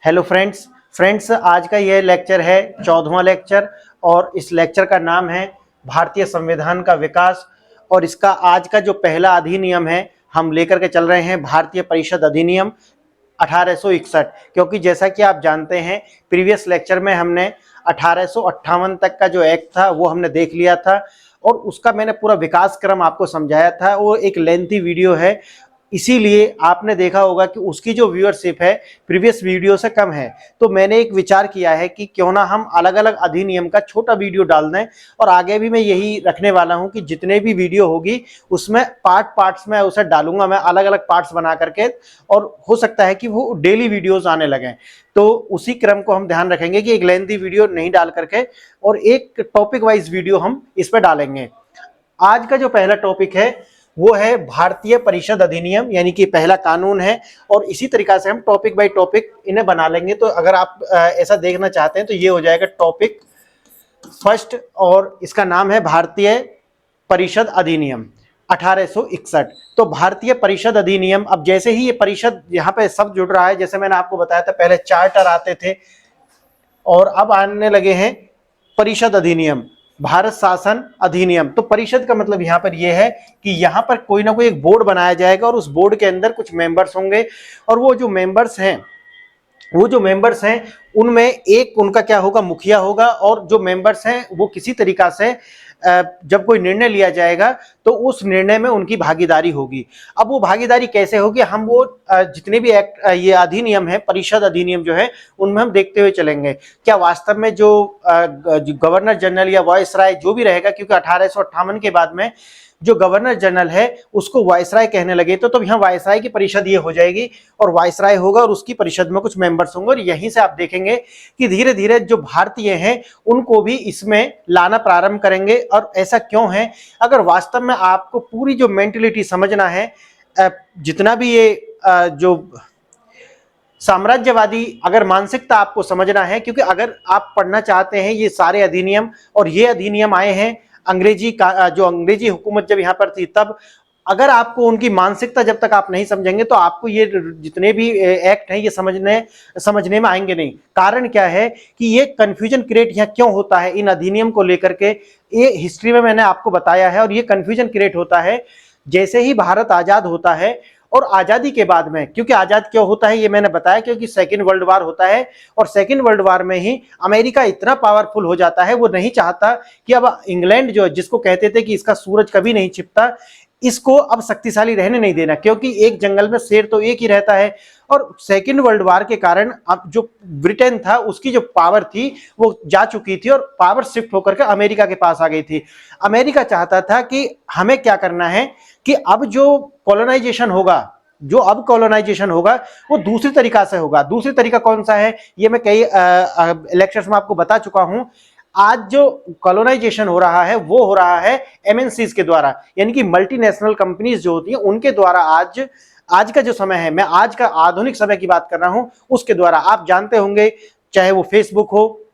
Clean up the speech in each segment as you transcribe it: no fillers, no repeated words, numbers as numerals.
Hello friends आज का यह लेक्चर है 14वां लेक्चर और इस लेक्चर का नाम है भारतीय संविधान का विकास। और इसका आज का जो पहला अधिनियम है हम लेकर के चल रहे हैं भारतीय परिषद अधिनियम 1861, क्योंकि जैसा कि आप जानते हैं प्रीवियस लेक्चर में हमने 1858 तक का जो एक्ट था वो हमने देख लिया था और उसका मैंने पूरा विकास क्रम आपको समझाया था। वो एक लेंथी वीडियो है, इसीलिए आपने देखा होगा कि उसकी जो व्यूअरशिप है प्रीवियस वीडियो से कम है। तो मैंने एक विचार किया है कि क्यों ना हम अलग अलग अधिनियम का छोटा वीडियो डाल दें, और आगे भी मैं यही रखने वाला हूं कि जितने भी वीडियो होगी उसमें पार्ट्स में उसे डालूंगा, मैं अलग अलग पार्ट्स बना करके, और हो सकता है कि वो डेली वीडियोस आने लगें। तो उसी क्रम को हम ध्यान रखेंगे कि एक लेंथी वीडियो नहीं डाल करके और एक टॉपिक वाइज वीडियो हम इस पर डालेंगे। आज का जो पहला टॉपिक है वो है भारतीय परिषद अधिनियम, यानी कि पहला कानून है, और इसी तरीका से हम टॉपिक बाय टॉपिक इन्हें बना लेंगे। तो अगर आप ऐसा देखना चाहते हैं तो ये हो जाएगा टॉपिक फर्स्ट, और इसका नाम है भारतीय परिषद अधिनियम 1861। तो भारतीय परिषद अधिनियम, अब जैसे ही ये परिषद यहाँ पे सब जुड़ रहा है, जैसे मैंने आपको बताया था पहले चार्टर आते थे और अब आने लगे हैं परिषद अधिनियम, भारत शासन अधिनियम। तो परिषद का मतलब यहाँ पर यह है कि यहाँ पर कोई ना कोई एक बोर्ड बनाया जाएगा और उस बोर्ड के अंदर कुछ मेंबर्स होंगे, और वो जो मेंबर्स हैं उनमें एक उनका क्या होगा, मुखिया होगा, और जो मेंबर्स हैं वो किसी तरीका से जब कोई निर्णय लिया जाएगा तो उस निर्णय में उनकी भागीदारी होगी। अब वो भागीदारी कैसे होगी, हम वो जितने भी एक्ट ये अधिनियम है, परिषद अधिनियम जो है, उनमें हम देखते हुए चलेंगे। क्या वास्तव में जो गवर्नर जनरल या वायसराय जो भी रहेगा, क्योंकि 1858 के बाद में जो गवर्नर जनरल है उसको वायसराय कहने लगे, तो यहाँ वायसराय की परिषद ये हो जाएगी, और वायसराय होगा और उसकी परिषद में कुछ मेंबर्स होंगे। और यहीं से आप देखेंगे कि धीरे धीरे जो भारतीय हैं उनको भी इसमें लाना प्रारंभ करेंगे। और ऐसा क्यों है, अगर वास्तव में आपको पूरी जो मेंटेलिटी समझना है, जितना भी ये जो साम्राज्यवादी अगर मानसिकता आपको समझना है, क्योंकि अगर आप पढ़ना चाहते हैं ये सारे अधिनियम, और ये अधिनियम आए हैं अंग्रेजी का, जो अंग्रेजी हुकूमत जब यहाँ पर थी तब, अगर आपको उनकी मानसिकता जब तक आप नहीं समझेंगे तो आपको ये जितने भी एक्ट हैं ये समझने में आएंगे नहीं। कारण क्या है कि ये कंफ्यूजन क्रिएट यहाँ क्यों होता है इन अधिनियम को लेकर के, ये हिस्ट्री में मैंने आपको बताया है। और ये कंफ्यूजन क्रिएट होता है जैसे ही भारत आजाद होता है, और आजादी के बाद में, क्योंकि आजाद क्यों होता है ये मैंने बताया, क्योंकि सेकेंड वर्ल्ड वार होता है, और सेकेंड वर्ल्ड वार में ही अमेरिका इतना पावरफुल हो जाता है, वो नहीं चाहता कि अब इंग्लैंड जो जिसको कहते थे कि इसका सूरज कभी नहीं छिपता, इसको अब शक्तिशाली रहने नहीं देना, क्योंकि एक जंगल में शेर तो एक ही रहता है। और सेकेंड वर्ल्ड वार के कारण अब जो ब्रिटेन था उसकी जो पावर थी वो जा चुकी थी, और पावर शिफ्ट होकर के अमेरिका के पास आ गई थी। अमेरिका चाहता था कि हमें क्या करना है कि अब जो कॉलोनाइजेशन होगा, वो दूसरी तरीका से होगा। दूसरी तरीका कौन सा है ये मैं कई लेक्चर्स में आपको बता चुका हूं। आज जो कॉलोनाइजेशन हो रहा है वो हो रहा है एमएनसीज के द्वारा, यानी कि मल्टीनेशनल कंपनीज जो होती हैं उनके द्वारा। आज का जो समय है, मैं आज का आधुनिक समय की बात कर रहा हूं, उसके द्वारा। आप जानते होंगे चाहे वो फेसबुक हो,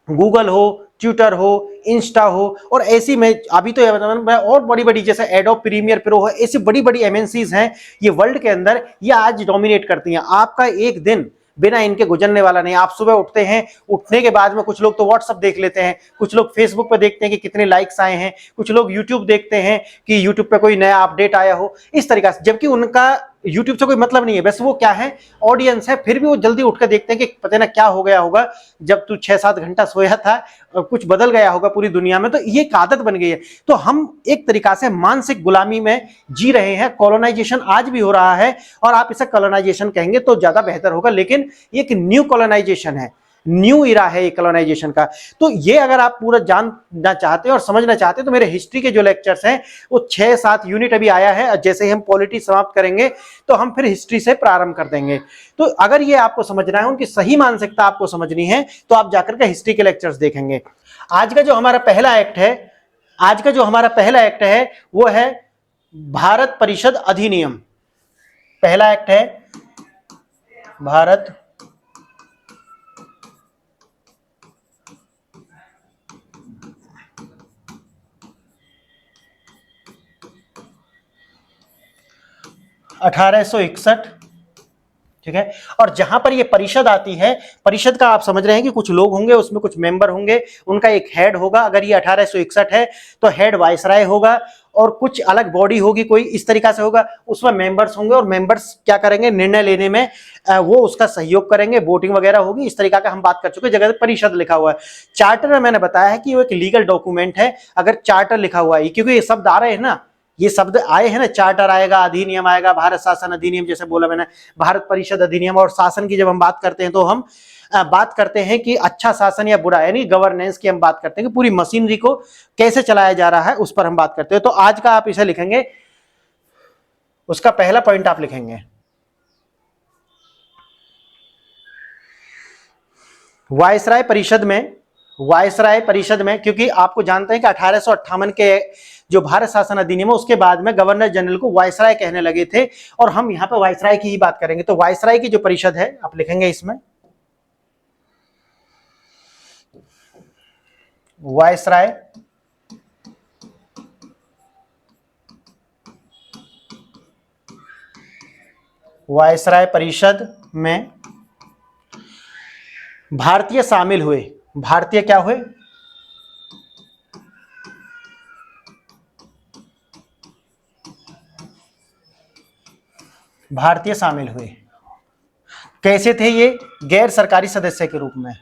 गूगल हो, ट्विटर हो, इंस्टा हो, और ऐसी में अभी तो मैं और बड़ी बड़ी जैसे एडोब प्रीमियर प्रो है, ऐसी बड़ी बड़ी एमएनसीज हैं ये वर्ल्ड के अंदर, ये आज डोमिनेट करती हैं। आपका एक दिन बिना इनके गुजरने वाला नहीं। आप सुबह उठते हैं, उठने के बाद में कुछ लोग तो व्हाट्सएप देख लेते हैं, कुछ लोग फेसबुक पर देखते हैं कि कितने लाइक्स आए हैं, कुछ लोग यूट्यूब देखते हैं कि यूट्यूब पे कोई नया अपडेट आया हो, इस तरीका से। जबकि उनका यूट्यूब से कोई मतलब नहीं है, बस वो क्या है, ऑडियंस है, फिर भी वो जल्दी उठ कर देखते हैं कि पता ना क्या हो गया होगा, जब तू 6-7 घंटा सोया था कुछ बदल गया होगा पूरी दुनिया में। तो ये एक आदत बन गई है। तो हम एक तरीका से मानसिक गुलामी में जी रहे हैं। कॉलोनाइजेशन आज भी हो रहा है, और आप इसे कॉलोनाइजेशन कहेंगे तो ज्यादा बेहतर होगा, लेकिन ये एक न्यू कॉलोनाइजेशन है, न्यू इरा है ये कॉलोनाइजेशन का। तो ये अगर आप पूरा जानना चाहते हैं और समझना चाहते हैं तो मेरे हिस्ट्री के जो लेक्चर्स हैं वो 6-7 यूनिट अभी आया है। जैसे ही हम पॉलिटी समाप्त करेंगे तो हम फिर हिस्ट्री से प्रारंभ कर देंगे। तो अगर ये आपको समझना है, उनकी सही मानसिकता आपको समझनी है, तो आप जाकर के हिस्ट्री के लेक्चर्स देखेंगे। आज का जो हमारा पहला एक्ट है वो है भारत परिषद अधिनियम। पहला एक्ट है भारत 1861 ठीक है। और जहां पर ये परिषद आती है, परिषद का आप समझ रहे हैं कि कुछ लोग होंगे, उसमें कुछ मेंबर होंगे, उनका एक हेड होगा। अगर ये 1861 है तो हेड वायसराय होगा, और कुछ अलग बॉडी होगी कोई, इस तरीका से होगा, उसमें मेंबर्स होंगे, और मेंबर्स क्या करेंगे, निर्णय लेने में वो उसका सहयोग करेंगे, वोटिंग वगैरह होगी। इस तरीका का हम बात कर चुके, जगह परिषद लिखा हुआ है। चार्टर में मैंने बताया है कि वो एक लीगल डॉक्यूमेंट है। अगर चार्टर लिखा हुआ है, क्योंकि ये शब्द आ रहे हैं ना, ये शब्द आए हैं ना, चार्टर आएगा, अधिनियम आएगा, भारत शासन अधिनियम, जैसे बोला मैंने, भारत परिषद अधिनियम। और शासन की जब हम बात करते हैं तो हम बात करते हैं कि अच्छा शासन या बुरा, यानी गवर्नेंस की हम बात करते हैं कि पूरी मशीनरी को कैसे चलाया जा रहा है, उस पर हम बात करते हैं। तो आज का आप इसे लिखेंगे, उसका पहला पॉइंट आप लिखेंगे वायसराय परिषद में। वायसराय परिषद में, क्योंकि आपको जानते हैं कि 1858 के जो भारत शासन अधिनियम है, उसके बाद में गवर्नर जनरल को वायसराय कहने लगे थे, और हम यहां पे वायसराय की ही बात करेंगे। तो वायसराय की जो परिषद है आप लिखेंगे इसमें वायसराय वायसराय परिषद में भारतीय शामिल हुए। भारतीय क्या हुए, भारतीय शामिल हुए। कैसे थे ये, गैर सरकारी सदस्य के रूप में।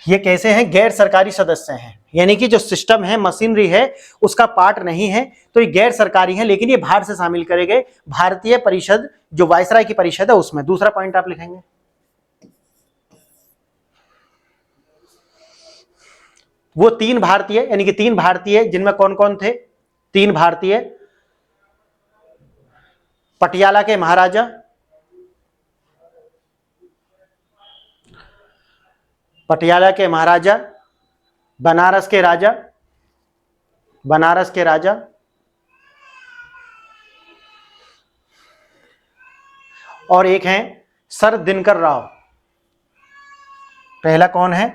ये कैसे हैं, गैर सरकारी सदस्य हैं, यानी कि जो सिस्टम है, मशीनरी है, उसका पार्ट नहीं है, तो ये गैर सरकारी है, लेकिन ये बाहर से शामिल करे गए। भारतीय परिषद जो वायसराय की परिषद है उसमें। दूसरा पॉइंट आप लिखेंगे वो तीन भारतीय, यानी कि तीन भारतीय, जिनमें कौन कौन थे, तीन भारतीय, पटियाला के महाराजा, पटियाला के महाराजा, बनारस के राजा, बनारस के राजा, और एक हैं सर दिनकर राव। पहला कौन है,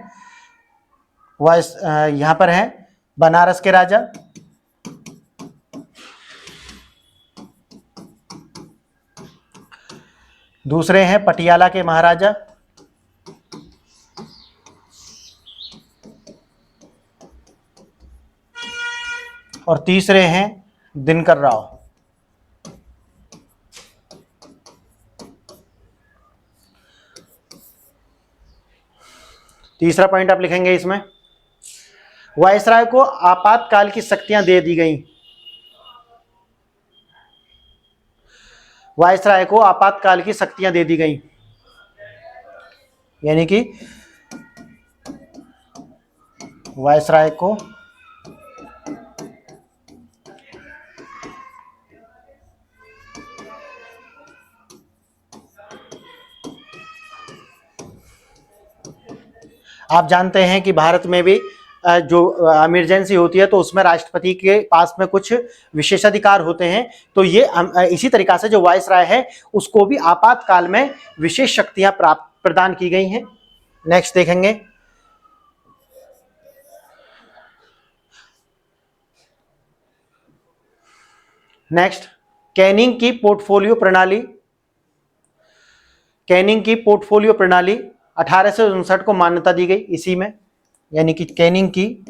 वाइस यहां पर है बनारस के राजा, दूसरे हैं पटियाला के महाराजा, और तीसरे हैं दिनकर राव। तीसरा पॉइंट आप लिखेंगे इसमें, वायसराय को आपातकाल की शक्तियां दे दी गई। वायसराय को आपातकाल की शक्तियां दे दी गई, यानी कि वायसराय को आप जानते हैं कि भारत में भी जो इमरजेंसी होती है तो उसमें राष्ट्रपति के पास में कुछ विशेषाधिकार होते हैं। तो ये इसी तरीका से जो वायसराय है उसको भी आपातकाल में विशेष शक्तियां प्राप्त प्रदान की गई हैं। नेक्स्ट देखेंगे, नेक्स्ट कैनिंग की पोर्टफोलियो प्रणाली। कैनिंग की पोर्टफोलियो प्रणाली 1859 को मान्यता दी गई इसी में, यानी कि कैनिंग की,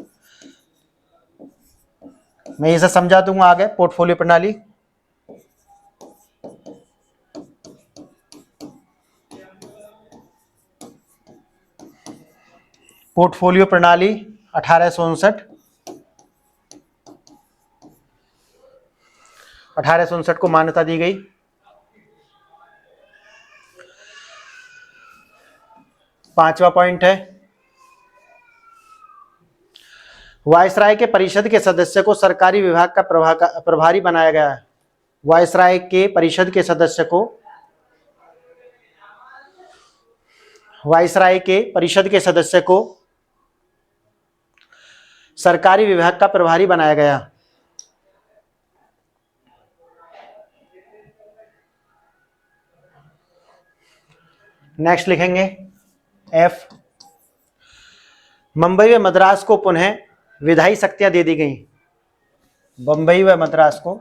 मैं इसे समझा दूंगा आगे। पोर्टफोलियो प्रणाली पोर्टफोलियो प्रणाली 1859 को मान्यता दी गई। पांचवा पॉइंट है, वायसराय के परिषद के सदस्य को सरकारी विभाग का प्रभारी बनाया गया है। वायसराय के परिषद के सदस्य को, वायसराय के परिषद के सदस्य को सरकारी विभाग का प्रभारी बनाया गया। नेक्स्ट लिखेंगे, एफ। मुंबई व मद्रास को पुनः विधायी शक्तियां दे दी गई। बंबई व मद्रास को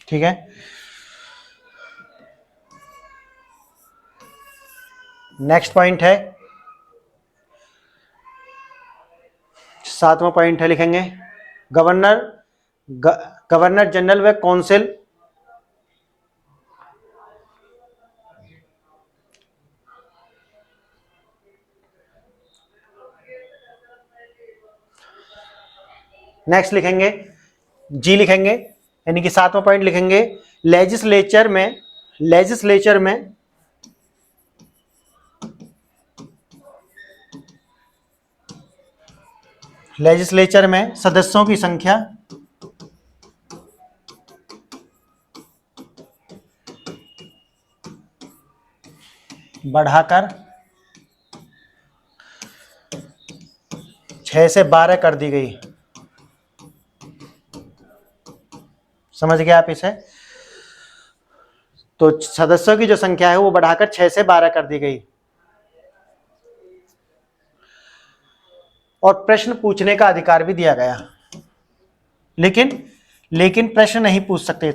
ठीक है। नेक्स्ट पॉइंट है, 7वां पॉइंट है, लिखेंगे गवर्नर जनरल व काउंसिल नेक्स्ट लिखेंगे जी, लिखेंगे यानी कि 7वां पॉइंट लिखेंगे लेजिस्लेचर में सदस्यों की संख्या बढ़ाकर 6 से 12 कर दी गई। समझ गए आप इसे? तो सदस्यों की जो संख्या है वो बढ़ाकर 6 से 12 कर दी गई। और प्रश्न पूछने का अधिकार भी दिया गया, लेकिन प्रश्न नहीं पूछ सकते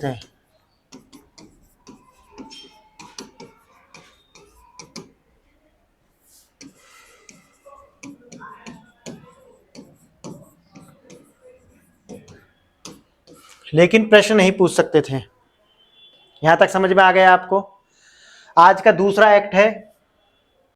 थे। यहां तक समझ में आ गया आपको? आज का दूसरा एक्ट है